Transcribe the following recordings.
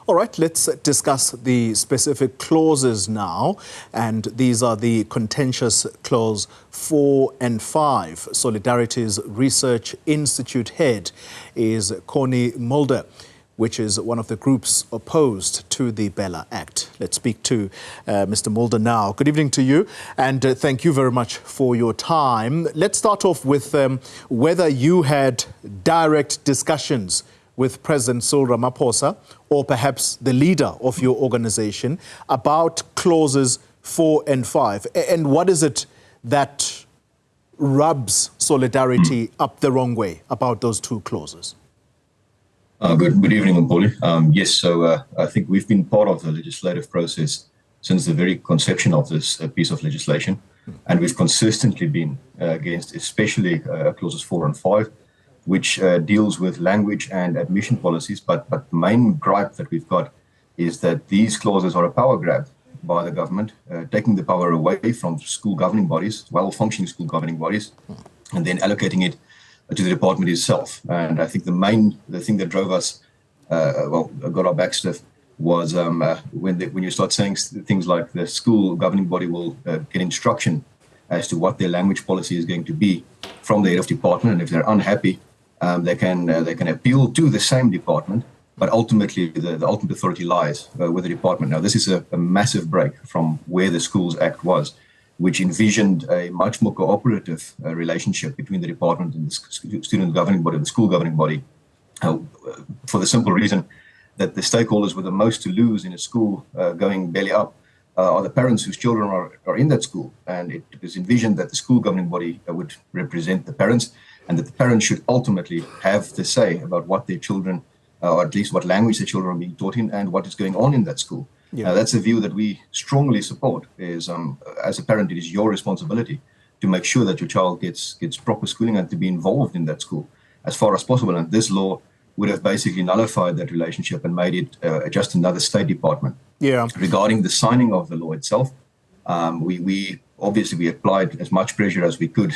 All right, let's discuss the specific clauses now. And these are the contentious clause 4 and 5. Solidarity's Research Institute head is Connie Mulder, which is one of the groups opposed to the BELA Act. Let's speak to Mr. Mulder now. Good evening to you, and thank you very much for your time. Let's start off with whether you had direct discussions with President Cyril Ramaphosa, or perhaps the leader of your organization, about clauses 4 and 5. And what is it that rubs Solidarity up the wrong way about those two clauses? Good evening, Mpoli. Yes, so I think we've been part of the legislative process since the very conception of this piece of legislation, and we've consistently been against, especially clauses 4 and 5, which deals with language and admission policies. But the main gripe that we've got is that these clauses are a power grab by the government, taking the power away from school governing bodies, well-functioning school governing bodies, and then allocating it to the department itself. And I think the thing that drove us, got our back stiff, was when you start saying things like the school governing body will get instruction as to what their language policy is going to be from the head of department, and if they're unhappy, they can appeal to the same department, but ultimately the ultimate authority lies with the department. Now, this is a massive break from where the Schools Act was, which envisioned a much more cooperative relationship between the department and the student governing body, the school governing body, for the simple reason that the stakeholders with the most to lose in a school going belly up are the parents whose children are in that school. And it was envisioned that the school governing body would represent the parents, and that the parents should ultimately have the say about what their children, or at least what language their children are being taught in, and what is going on in that school. Yeah. That's a view that we strongly support. Is as a parent, it is your responsibility to make sure that your child gets proper schooling and to be involved in that school as far as possible. And this law would have basically nullified that relationship and made it just another state department. Yeah. Regarding the signing of the law itself, we obviously applied as much pressure as we could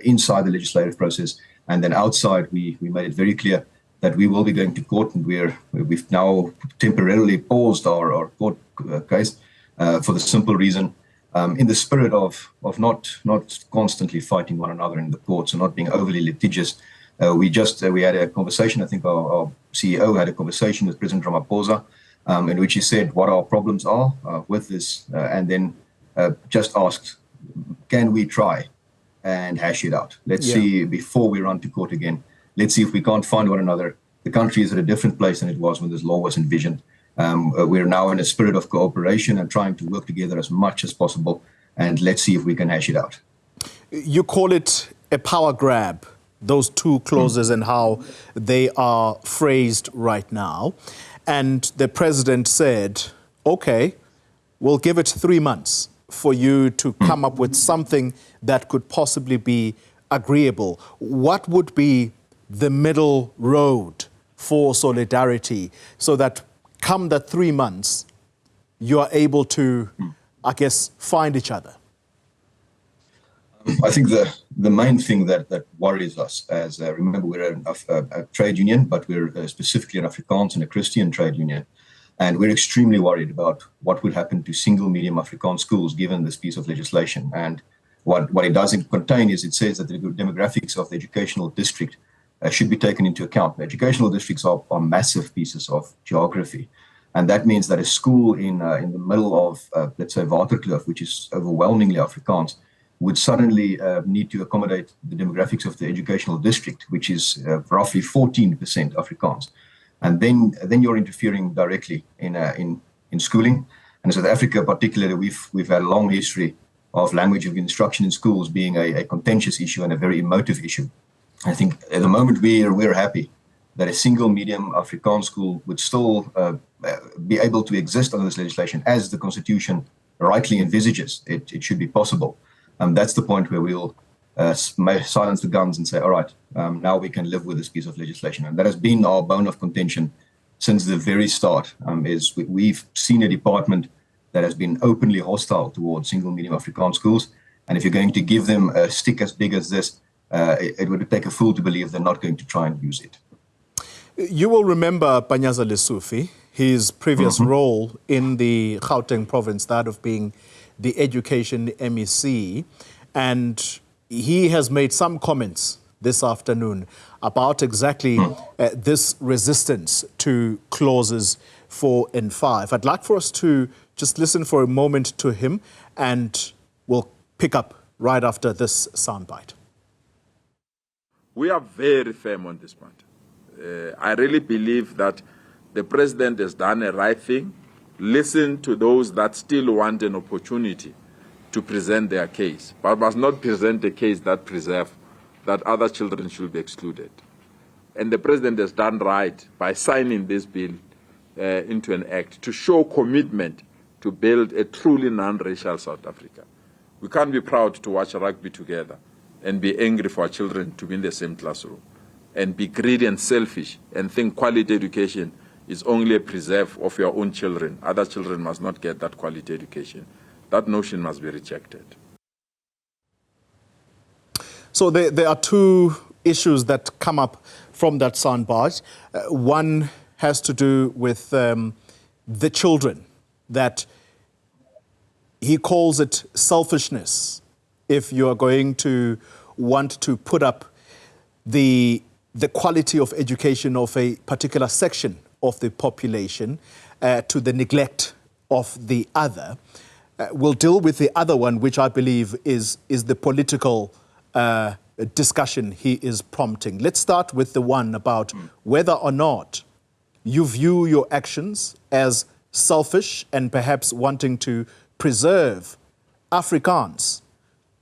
inside the legislative process, and then outside we made it very clear that we will be going to court, and we've now temporarily paused our court case for the simple reason, in the spirit of not constantly fighting one another in the courts and not being overly litigious. We had a conversation. I think our CEO had a conversation with President Ramaphosa, in which he said what our problems are with this, and then just asked, can we try and hash it out? Let's see, before we run to court again, let's see if we can't find one another. The country is at a different place than it was when this law was envisioned. We're now in a spirit of cooperation and trying to work together as much as possible, and let's see if we can hash it out. You call it a power grab, those two clauses, and how they are phrased right now. And the president said, okay, we'll give it 3 months for you to come up with something that could possibly be agreeable. What would be the middle road for Solidarity so that come that 3 months, you are able to, I guess, find each other? I think the main thing that worries us, as remember, we're a trade union, but we're specifically an Afrikaans and a Christian trade union. And we're extremely worried about what would happen to single medium Afrikaans schools given this piece of legislation. And what it doesn't contain is it says that the demographics of the educational district should be taken into account. The educational districts are massive pieces of geography. And that means that a school in the middle of, let's say, Waterkloof, which is overwhelmingly Afrikaans, would suddenly need to accommodate the demographics of the educational district, which is roughly 14% Afrikaans. And then you're interfering directly in schooling. And in South Africa particularly, we've had a long history of language of instruction in schools being a contentious issue and a very emotive issue. I think at the moment we're happy that a single medium Afrikaans school would still be able to exist under this legislation as the Constitution rightly envisages. It should be possible. That's the point where we'll silence the guns and say, all right, now we can live with this piece of legislation. And that has been our bone of contention since the very start, is we've seen a department that has been openly hostile towards single medium Afrikaans schools. And if you're going to give them a stick as big as this, it would take a fool to believe they're not going to try and use it. You will remember Panyaza Lesufi. his previous role in the Gauteng province, that of being the education MEC, and he has made some comments this afternoon about exactly this resistance to clauses 4 and 5. I'd like for us to just listen for a moment to him, and we'll pick up right after this soundbite. We are very firm on this point. I really believe that the president has done a right thing. Listen to those that still want an opportunity to present their case, but must not present a case that that other children should be excluded. And the president has done right by signing this bill into an act to show commitment to build a truly non-racial South Africa. We can't be proud to watch rugby together and be angry for our children to be in the same classroom and be greedy and selfish and think quality education is only a preserve of your own children. Other children must not get that quality education. That notion must be rejected. So there are two issues that come up from that soundbite. One has to do with the children, that he calls it selfishness if you are going to want to put up the quality of education of a particular section of the population to the neglect of the other. We'll deal with the other one, which I believe is the political discussion he is prompting. Let's start with the one about whether or not you view your actions as selfish and perhaps wanting to preserve Afrikaans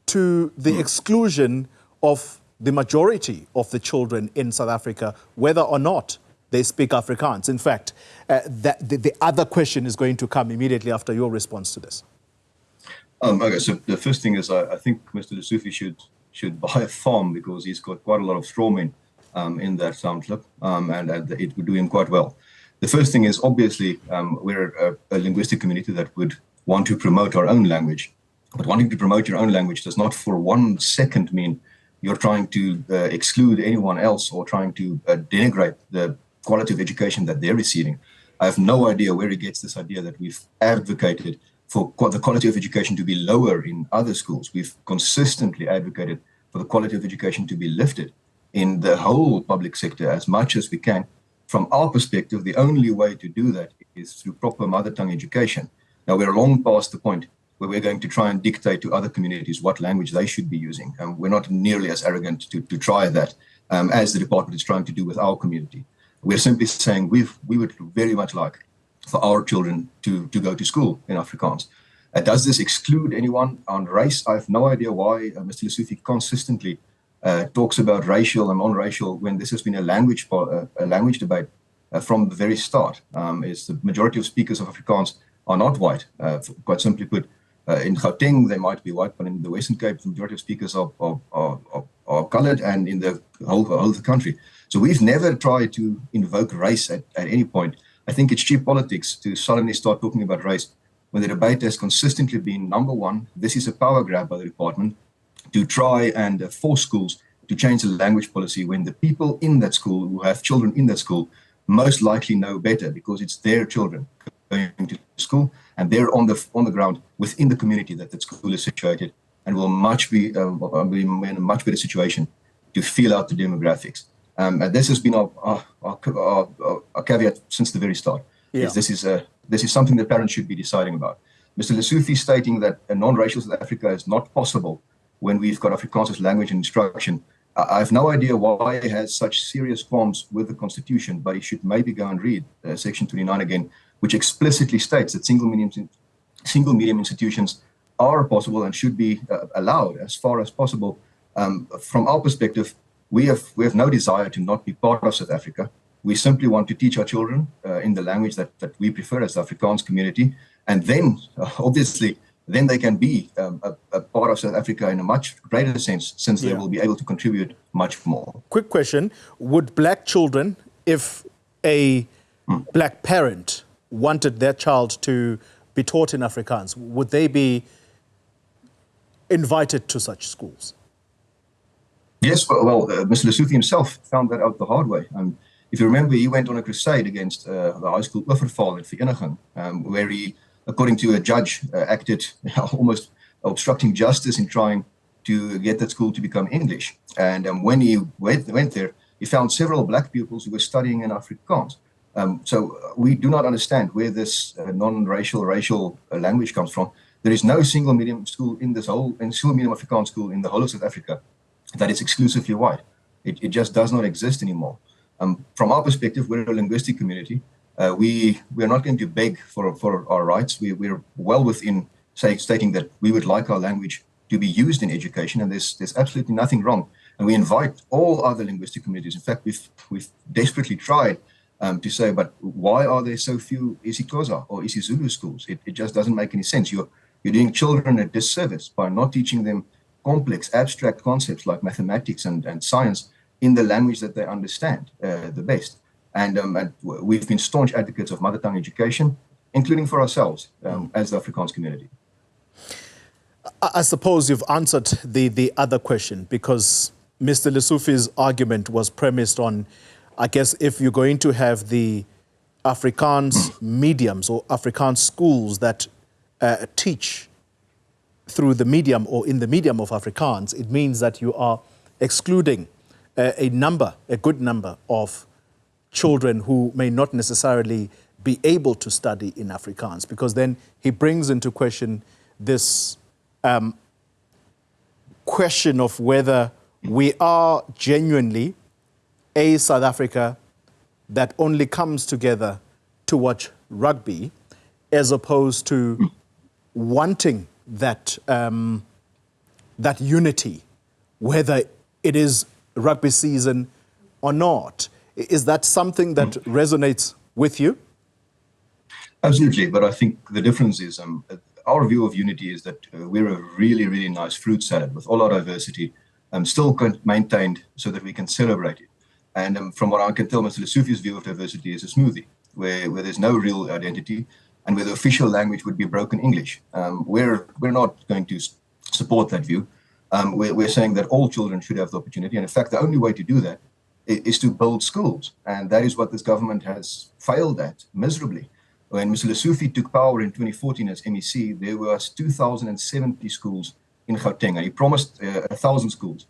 to the exclusion of the majority of the children in South Africa, whether or not they speak Afrikaans. In fact, the other question is going to come immediately after your response to this. Okay, so the first thing is I think Mr. Lesufi should buy a farm, because he's got quite a lot of straw men in that sound clip, and it would do him quite well. The first thing is, obviously, we're a linguistic community that would want to promote our own language. But wanting to promote your own language does not for 1 second mean you're trying to exclude anyone else or trying to denigrate the quality of education that they're receiving. I have no idea where he gets this idea that we've advocated for the quality of education to be lower in other schools. We've consistently advocated for the quality of education to be lifted in the whole public sector as much as we can. From our perspective, the only way to do that is through proper mother tongue education. Now, we're long past the point where we're going to try and dictate to other communities what language they should be using. We're not nearly as arrogant to try that as the department is trying to do with our community. We're simply saying we would very much like for our children to go to school in Afrikaans. Does this exclude anyone on race? I have no idea why Mr. Lesufi consistently talks about racial and non-racial when this has been a language debate from the very start. Is the majority of speakers of Afrikaans are not white. Quite simply put, in Gauteng they might be white, but in the Western Cape the majority of speakers are coloured, and in the whole of the country. So we've never tried to invoke race at any point. I think it's cheap politics to suddenly start talking about race when the debate has consistently been, number one, this is a power grab by the department to try and force schools to change the language policy when the people in that school who have children in that school most likely know better, because it's their children going to school and they're on the ground within the community that school is situated, and will be in a much better situation to feel out the demographics. And this has been our caveat since the very start. Yeah. This is something that parents should be deciding about. Mr. Lesufi stating that a non-racial South Africa is not possible when we've got Afrikaans as language and instruction. I have no idea why he has such serious qualms with the Constitution, but he should maybe go and read Section 29 again, which explicitly states that single medium institutions are possible and should be allowed as far as possible. From our perspective, we have no desire to not be part of South Africa. We simply want to teach our children in the language that we prefer as the Afrikaans community, and then obviously then they can be a part of South Africa in a much greater sense, since they will be able to contribute much more. Quick question: would black children, if a black parent wanted their child to be taught in Afrikaans, would they be invited to such schools? Yes, well, Mr. Lesufi himself found that out the hard way. If you remember, he went on a crusade against the high school Oorval in Vereniging, where he, according to a judge, acted almost obstructing justice in trying to get that school to become English. And when he went there, he found several black pupils who were studying in Afrikaans. So we do not understand where this non-racial, racial language comes from. There is no single medium school in this whole, single medium Afrikaans school in the whole of South Africa that is exclusively white. It just does not exist anymore. From our perspective, we're a linguistic community. We are not going to beg for our rights. We're well within stating that we would like our language to be used in education, and there's absolutely nothing wrong. And we invite all other linguistic communities. In fact, we've desperately tried to say, but why are there so few isiXhosa or isiZulu schools? It just doesn't make any sense. You're doing children a disservice by not teaching them complex, abstract concepts like mathematics and science in the language that they understand the best. And we've been staunch advocates of mother tongue education, including for ourselves as the Afrikaans community. I suppose you've answered the other question, because Mr. Lesufi's argument was premised on, I guess, if you're going to have the Afrikaans mediums or Afrikaans schools that teach through the medium or in the medium of Afrikaans, it means that you are excluding a good number of children who may not necessarily be able to study in Afrikaans, because then he brings into question this question of whether we are genuinely a South Africa that only comes together to watch rugby, as opposed to wanting that that unity, whether it is rugby season or not. Is that something that resonates with you? Absolutely, but I think the difference is our view of unity is that we're a really, really nice fruit salad with all our diversity, still maintained so that we can celebrate it. And from what I can tell, Mr. Lesufi's view of diversity is a smoothie, where there's no real identity and where the official language would be broken English. We're not going to support that view. We're saying that all children should have the opportunity. And in fact, the only way to do that is to build schools. And that is what this government has failed at miserably. When Mr. Lesufi took power in 2014 as MEC, there was 2,070 schools in Gauteng, and he promised 1,000 schools.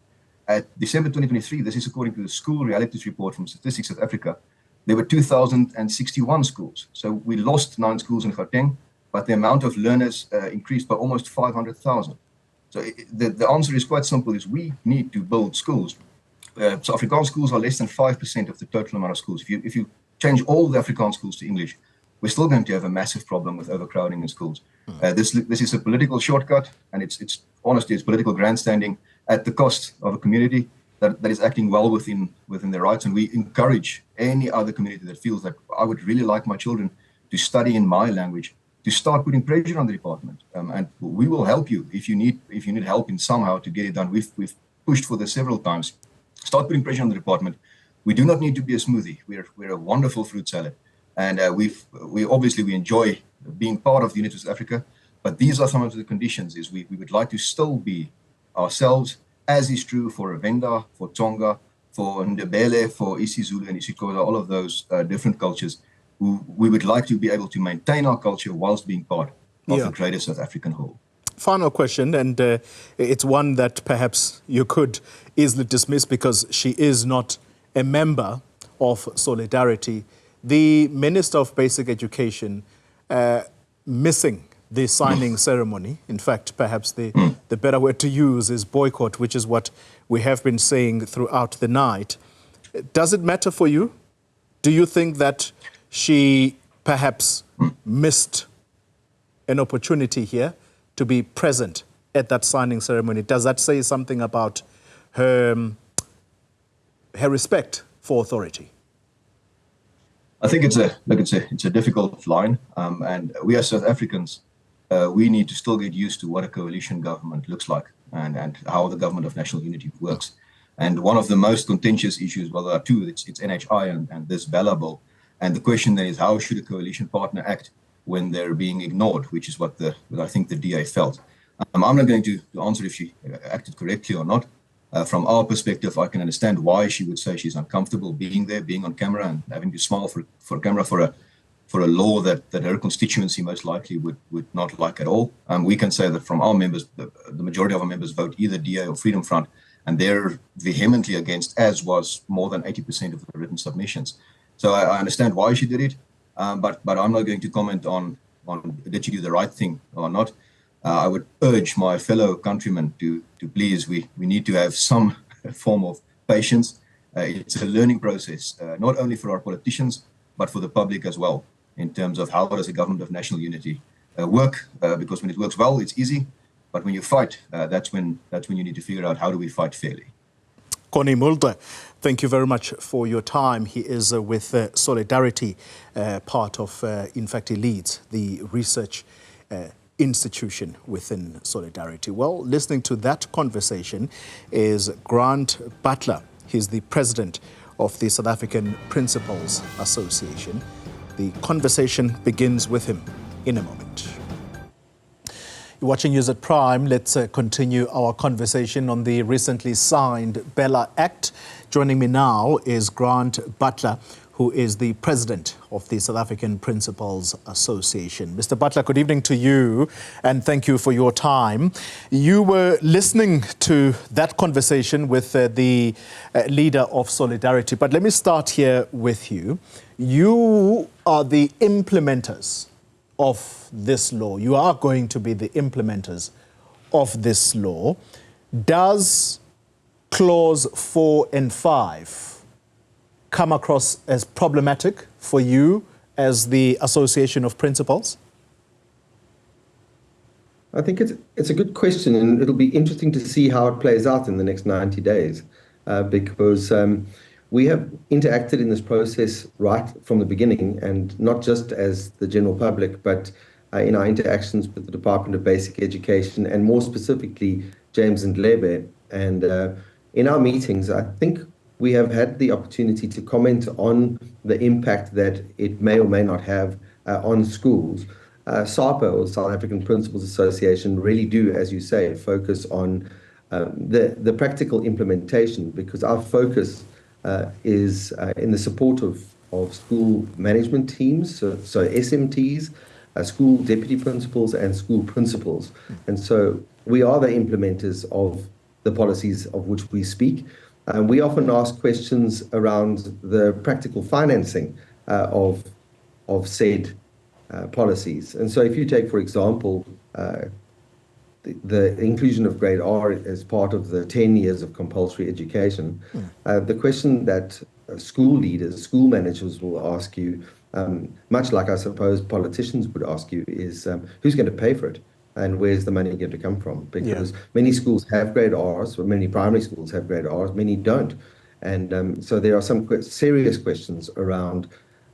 At December 2023, this is according to the School Realities Report from Statistics South Africa, there were 2,061 schools. So we lost 9 schools in Gauteng, but the amount of learners increased by almost 500,000. So the answer is quite simple, is we need to build schools. So Afrikaans schools are less than 5% of the total amount of schools. If you change all the Afrikaans schools to English, we're still going to have a massive problem with overcrowding in schools. This is a political shortcut, and it's honestly, it's political grandstanding at the cost of a community that is acting well within their rights. And we encourage any other community that feels that I would really like my children to study in my language to start putting pressure on the department. And we will help you if you need help in somehow to get it done. We've pushed for this several times. Start putting pressure on the department. We do not need to be a smoothie. We're a wonderful fruit salad. And we obviously enjoy being part of the Unity of South Africa, but these are some of the conditions. Is we would like to still be ourselves, as is true for Venda, for Tonga, for Ndebele, for isiZulu and isiXhosa, all of those different cultures. We would like to be able to maintain our culture whilst being part of the greater South African whole. Final question, and it's one that perhaps you could easily dismiss because she is not a member of Solidarity. The Minister of Basic Education missing the signing ceremony. In fact, perhaps the better word to use is boycott, which is what we have been saying throughout the night. Does it matter for you? Do you think that she perhaps missed an opportunity here to be present at that signing ceremony? Does that say something about her respect for authority? I think it's a difficult line, and we as South Africans, we need to still get used to what a coalition government looks like and how the government of national unity works. And one of the most contentious issues, well, there are two. It's NHI and this BELA bill. And the question then is, how should a coalition partner act when they're being ignored, which is what I think the DA felt. I'm not going to answer if she acted correctly or not. From our perspective, I can understand why she would say she's uncomfortable being there, being on camera, and having to smile for camera for a law that her constituency most likely would not like at all. We can say that from our members, the majority of our members vote either DA or Freedom Front, and they're vehemently against, as was more than 80% of the written submissions. So I understand why she did it, but I'm not going to comment on did she do the right thing or not. I would urge my fellow countrymen to please, we need to have some form of patience. It's a learning process, not only for our politicians, but for the public as well, in terms of how does a government of national unity work, because when it works well, it's easy. But when you fight, that's when you need to figure out how do we fight fairly. Connie Mulder, thank you very much for your time. He is with Solidarity, part of, in fact, he leads the research institution within Solidarity. Well, listening to that conversation is Grant Butler. He's the president of the South African Principals Association. The conversation begins with him in a moment. You're watching News at Prime. Let's continue our conversation on the recently signed BELA Act. Joining me now is Grant Butler, who is the president of the South African Principals Association. Mr. Butler, good evening to you, and thank you for your time. You were listening to that conversation with the leader of Solidarity, but let me start here with you. You are the implementers of this law. You are going to be the implementers of this law. Does clause 4 and 5 come across as problematic for you as the Association of Principals? I think it's a good question, and it'll be interesting to see how it plays out in the next 90 days, because we have interacted in this process right from the beginning, and not just as the general public, but in our interactions with the Department of Basic Education, and more specifically, James and Lebe. And in our meetings, I think we have had the opportunity to comment on the impact that it may or may not have on schools. SAPA, or South African Principals Association, really do, as you say, focus on the practical implementation, because our focus is in the support of school management teams, so SMTs, school deputy principals, and school principals. And so we are the implementers of the policies of which we speak. We often ask questions around the practical financing of said policies. And so if you take, for example, the inclusion of grade R as part of the 10 years of compulsory education, the question that school leaders, school managers will ask you, much like I suppose politicians would ask you, is who's going to pay for it? And where's the money going to come from? Because many schools have grade Rs, or many primary schools have grade Rs, many don't. And so there are some serious questions around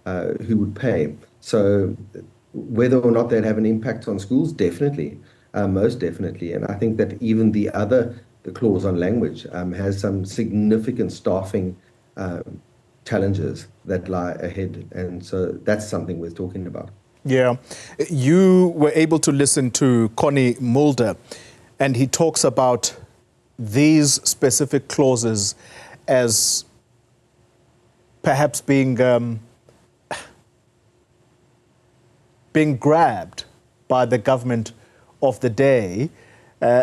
who would pay. So whether or not they'd have an impact on schools, definitely, most definitely. And I think that even the clause on language has some significant staffing challenges that lie ahead. And so that's something we're talking about. Yeah. You were able to listen to Connie Mulder, and he talks about these specific clauses as perhaps being grabbed by the government of the day,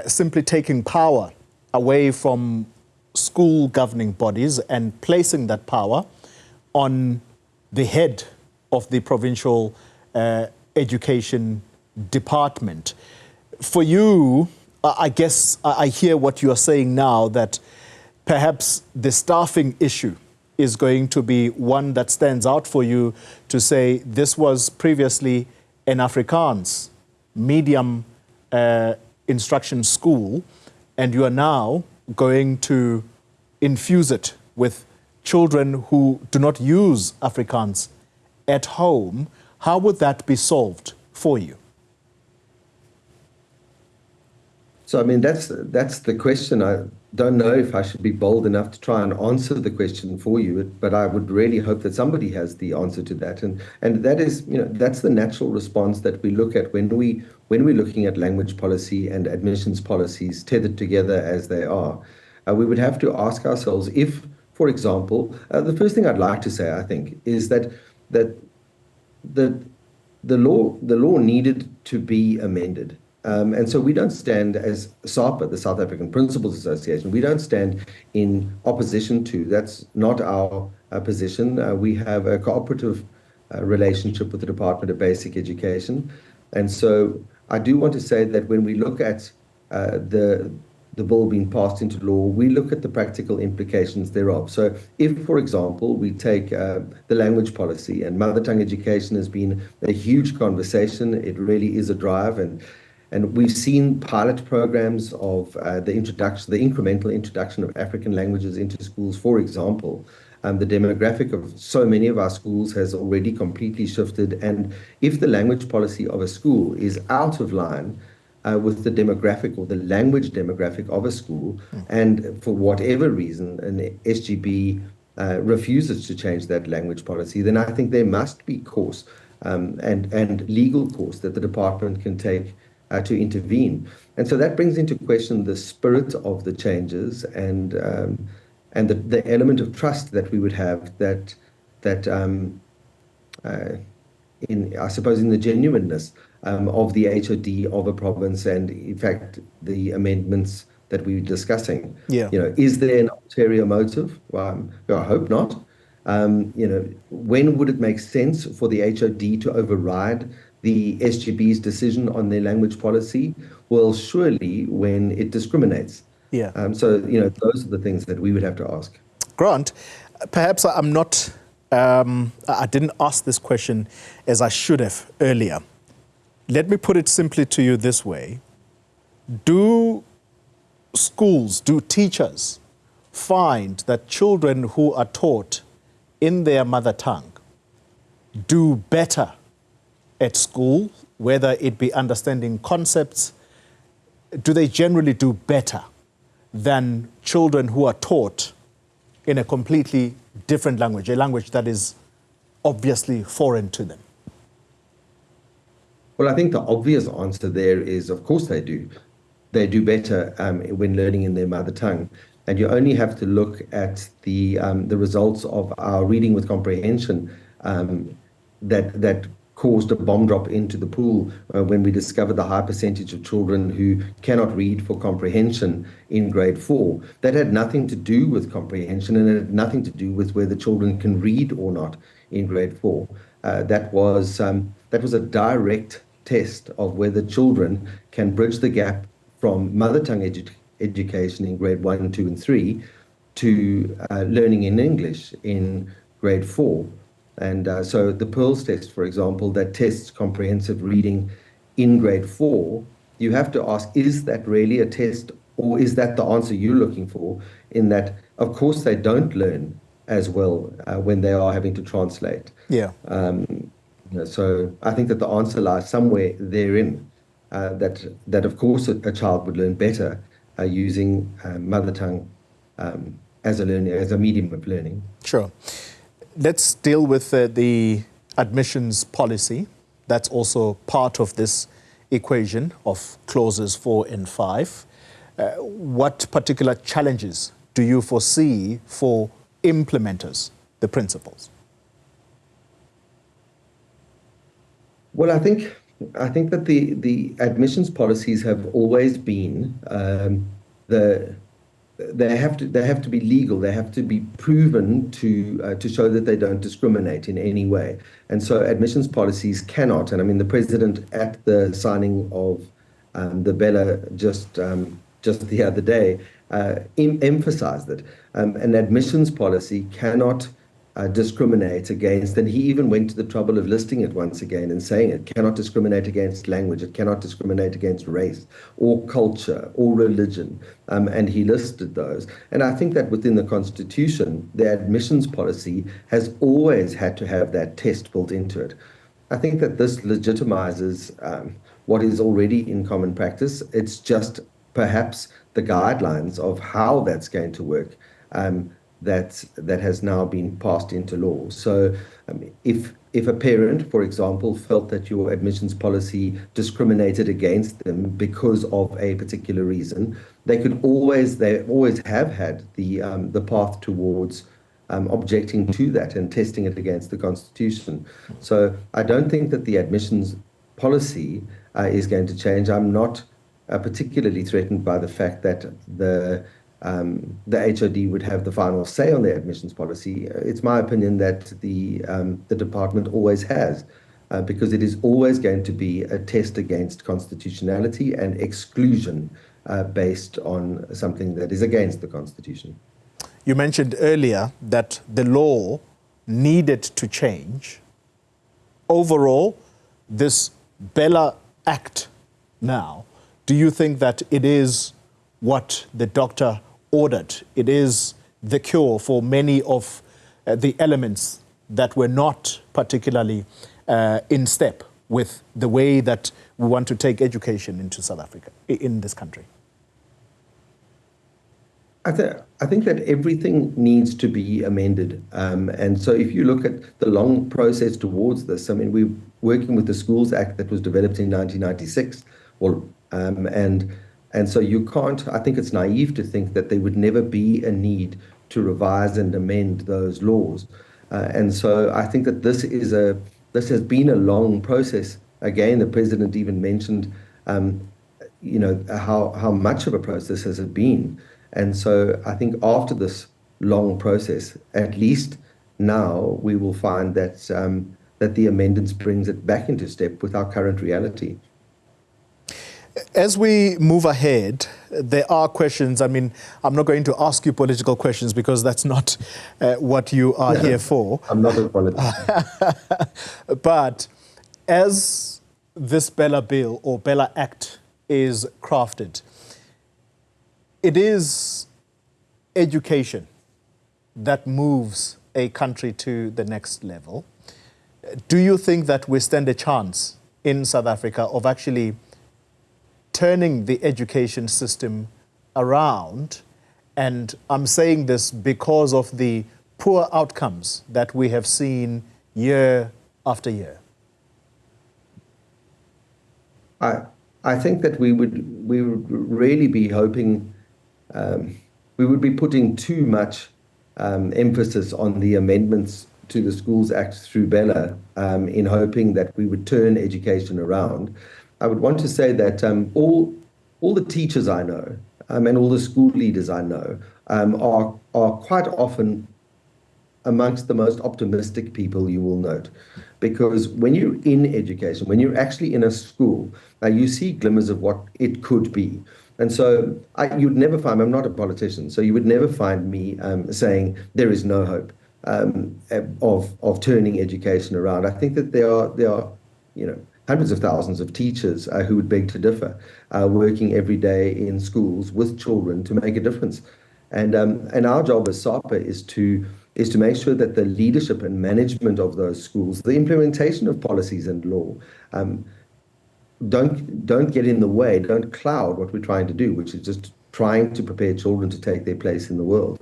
simply taking power away from school governing bodies and placing that power on the head of the provincial education department. For you, I guess I hear what you are saying now, that perhaps the staffing issue is going to be one that stands out for you, to say this was previously an Afrikaans medium instruction school, and you are now going to infuse it with children who do not use Afrikaans at home. How would that be solved for you? So, I mean, that's the question. I don't know if I should be bold enough to try and answer the question for you, but I would really hope that somebody has the answer to that. And that is, that's the natural response that we look at when we're looking at language policy and admissions policies tethered together as they are. we would have to ask ourselves if, for example, the first thing I'd like to say, I think, is that the law needed to be amended. And so we don't stand as SAPA, the South African Principals Association, we don't stand in opposition to. That's not our position. We have a cooperative relationship with the Department of Basic Education. And so I do want to say that when we look at the bill being passed into law, we look at the practical implications thereof. So if, for example, we take the language policy, and mother tongue education has been a huge conversation, it really is a drive, and we've seen pilot programs of the incremental introduction of African languages into schools, for example. The demographic of so many of our schools has already completely shifted. And if the language policy of a school is out of line with the demographic or the language demographic of a school, and for whatever reason an SGB refuses to change that language policy, then I think there must be course and legal course that the department can take to intervene. And so that brings into question the spirit of the changes and the element of trust that we would have that I suppose in the genuineness of the HOD of a province, and in fact the amendments that we're discussing. Yeah. Is there an ulterior motive? Well, I hope not. When would it make sense for the HOD to override the SGB's decision on their language policy? Well, surely when it discriminates. Yeah. So those are the things that we would have to ask. Grant, perhaps I'm not, I didn't ask this question as I should have earlier. Let me put it simply to you this way. Do schools, do teachers find that children who are taught in their mother tongue do better at school, whether it be understanding concepts? Do they generally do better than children who are taught in a completely different language, a language that is obviously foreign to them? Well, I think the obvious answer there is, of course they do. They do better when learning in their mother tongue. And you only have to look at the results of our reading with comprehension that caused a bomb drop into the pool when we discovered the high percentage of children who cannot read for comprehension in grade 4. That had nothing to do with comprehension, and it had nothing to do with whether children can read or not in grade 4. That was a direct test of whether children can bridge the gap from mother tongue education in grade 1, 2, and 3 to learning in English in grade 4. And so the Pearls test, for example, that tests comprehensive reading in grade 4, you have to ask, is that really a test, or is that the answer you're looking for? In that, of course, they don't learn as well when they are having to translate. Yeah. So I think that the answer lies somewhere therein, that of course a child would learn better using mother tongue as a medium of learning. Sure. Let's deal with the admissions policy. That's also part of this equation of clauses 4 and 5. What particular challenges do you foresee for implementers, the principals? Well, I think that the admissions policies have always been they have to be legal. They have to be proven to show that they don't discriminate in any way. And so admissions policies cannot. And I mean, the president at the signing of the BELA just the other day emphasized that an admissions policy cannot discriminate against, and he even went to the trouble of listing it once again and saying it cannot discriminate against language, it cannot discriminate against race or culture or religion, and he listed those. And I think that within the Constitution, the admissions policy has always had to have that test built into it. I think that this legitimizes what is already in common practice. It's just perhaps the guidelines of how that's going to work that has now been passed into law. So if if a parent, for example, felt that your admissions policy discriminated against them because of a particular reason, they always have had the path towards objecting to that and testing it against the Constitution. So I don't think that the admissions policy is going to change. I'm not particularly threatened by the fact that the HOD would have the final say on their admissions policy. It's my opinion that the department always has, because it is always going to be a test against constitutionality and exclusion based on something that is against the Constitution. You mentioned earlier that the law needed to change. Overall, this BELA Act now, do you think that it is what the doctor ordered? It is the cure for many of the elements that were not particularly in step with the way that we want to take education into South Africa, in this country? I think that everything needs to be amended. And so if you look at the long process towards this, I mean, we're working with the Schools Act that was developed in 1996. And so you can't, I think it's naive to think that there would never be a need to revise and amend those laws. And so I think that this has been a long process. Again, the president even mentioned, how much of a process has it been. And so I think after this long process, at least now we will find that that the amendments brings it back into step with our current reality. As we move ahead, there are questions. I mean, I'm not going to ask you political questions because that's not what you are here for. I'm not a politician. But as this BELA bill or BELA Act is crafted, it is education that moves a country to the next level. Do you think that we stand a chance in South Africa of actually turning the education system around? And I'm saying this because of the poor outcomes that we have seen year after year. I think that we would really be hoping, we would be putting too much emphasis on the amendments to the Schools Act through BELA in hoping that we would turn education around. I would want to say that all the teachers I know and all the school leaders I know are quite often amongst the most optimistic people you will note. Because when you're in education, when you're actually in a school, you see glimmers of what it could be. And so you'd never find, I'm not a politician, so you would never find me saying there is no hope of turning education around. I think that there are hundreds of thousands of teachers who would beg to differ, working every day in schools with children to make a difference. And our job as SAPA is to make sure that the leadership and management of those schools, the implementation of policies and law, don't get in the way, don't cloud what we're trying to do, which is just trying to prepare children to take their place in the world.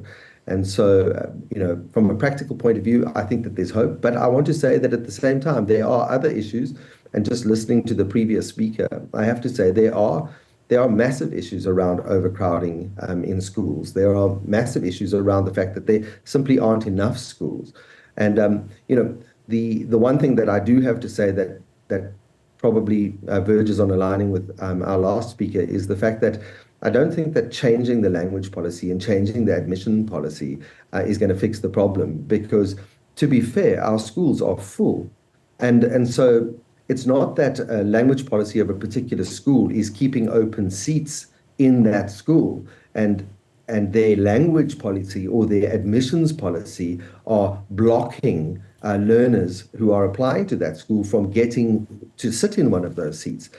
And so, from a practical point of view, I think that there's hope. But I want to say that at the same time, there are other issues. And just listening to the previous speaker, I have to say there are massive issues around overcrowding in schools. There are massive issues around the fact that there simply aren't enough schools. And the one thing that I do have to say that probably verges on aligning with our last speaker is the fact that I don't think that changing the language policy and changing the admission policy is going to fix the problem, because, to be fair, our schools are full. And so it's not that a language policy of a particular school is keeping open seats in that school, and their language policy or their admissions policy are blocking learners who are applying to that school from getting to sit in one of those seats.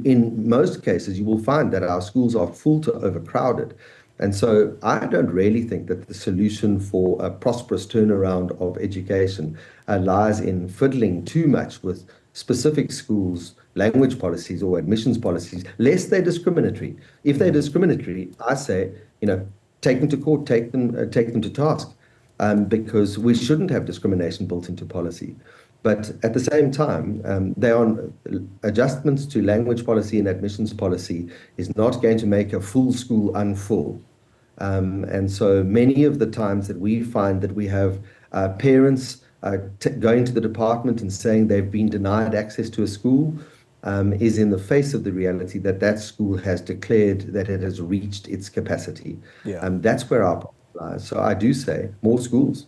In most cases, you will find that our schools are full to overcrowded. And so I don't really think that the solution for a prosperous turnaround of education lies in fiddling too much with specific schools' language policies or admissions policies, lest they're discriminatory. If they're discriminatory, I say, take them to court, take them to task. because we shouldn't have discrimination built into policy. But at the same time, adjustments to language policy and admissions policy is not going to make a full school unfull. And so many of the times that we find that we have parents going to the department and saying they've been denied access to a school is in the face of the reality that that school has declared that it has reached its capacity. Yeah. That's where our problem lies. So I do say more schools.